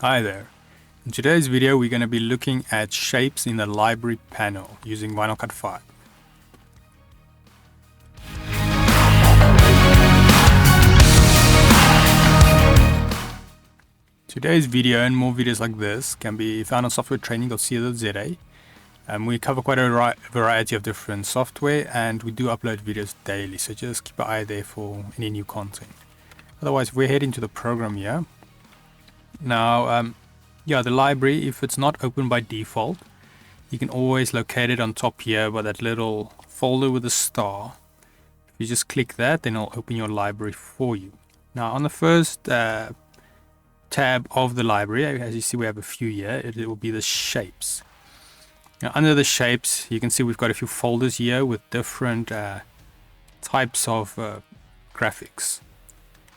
Hi there. In today's video we're going to be looking at shapes in the library panel using VinylCut 5. Today's video and more videos like this can be found on softwaretraining.co.za. We cover quite a variety of different software and we do upload videos daily, so just keep an eye there for any new content. Otherwise, we're heading to the program here. Now, the library, if it's not open by default, you can always locate it on top here by that little folder with a star. If you just click that, then it'll open your library for you. Now, on the first tab of the library, as you see we have a few here, it will be the shapes. Now, under the shapes, you can see we've got a few folders here with different types of graphics.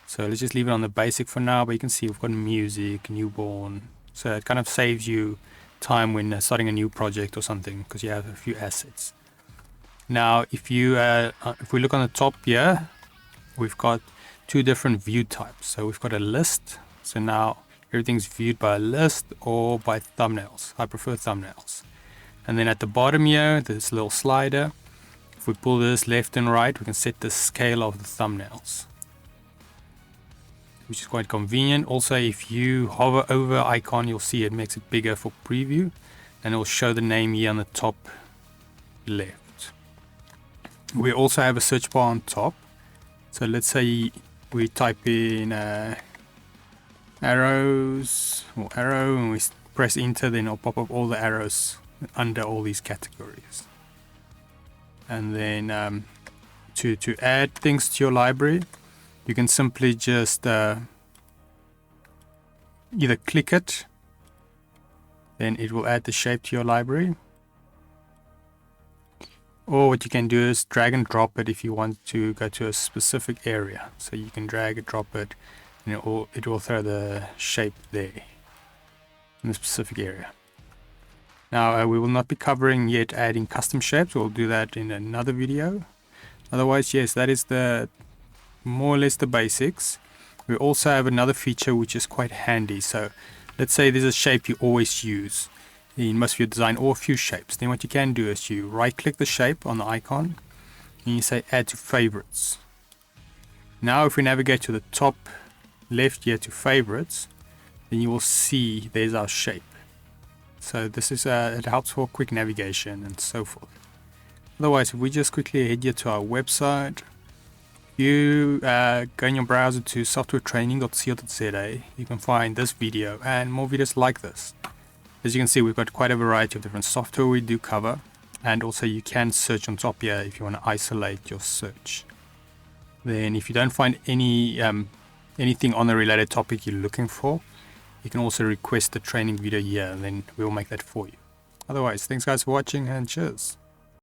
So let's just leave it on the basic for now, but you can see we've got music, newborn. So it kind of saves you time when starting a new project or something because you have a few assets. Now, if we look on the top here, we've got two different view types. So we've got a list. So now everything's viewed by a list or by thumbnails. I prefer thumbnails. And then at the bottom here, this little slider. If we pull this left and right, we can set the scale of the thumbnails, which is quite convenient. Also, if you hover over icon, you'll see it makes it bigger for preview, and it will show the name here on the top left. We also have a search bar on top. So let's say we type in arrows or arrow, and we press enter, then it'll pop up all the arrows under all these categories. And then to add things to your library, you can simply just either click it, then it will add the shape to your library. Or what you can do is drag and drop it if you want to go to a specific area. So you can drag and drop it, and it will throw the shape there in a specific area. Now we will not be covering yet adding custom shapes. We'll do that in another video. Otherwise, yes, that is the more or less the basics. We also have another feature which is quite handy. So let's say there's a shape you always use in most of your design, or a few shapes. Then what you can do is you right click the shape on the icon and you say add to favorites. Now if we navigate to the top left here to favorites, then you will see there's our shape. So this is it helps for quick navigation and so forth. Otherwise, if we just quickly head here to our website, you go in your browser to softwaretraining.co.za, you can find this video and more videos like this. As you can see, we've got quite a variety of different software we do cover, and also you can search on top here if you want to isolate your search. Then if you don't find anything on the related topic you're looking for, you can also request the training video here, and then we'll make that for you. Otherwise, thanks guys for watching, and cheers.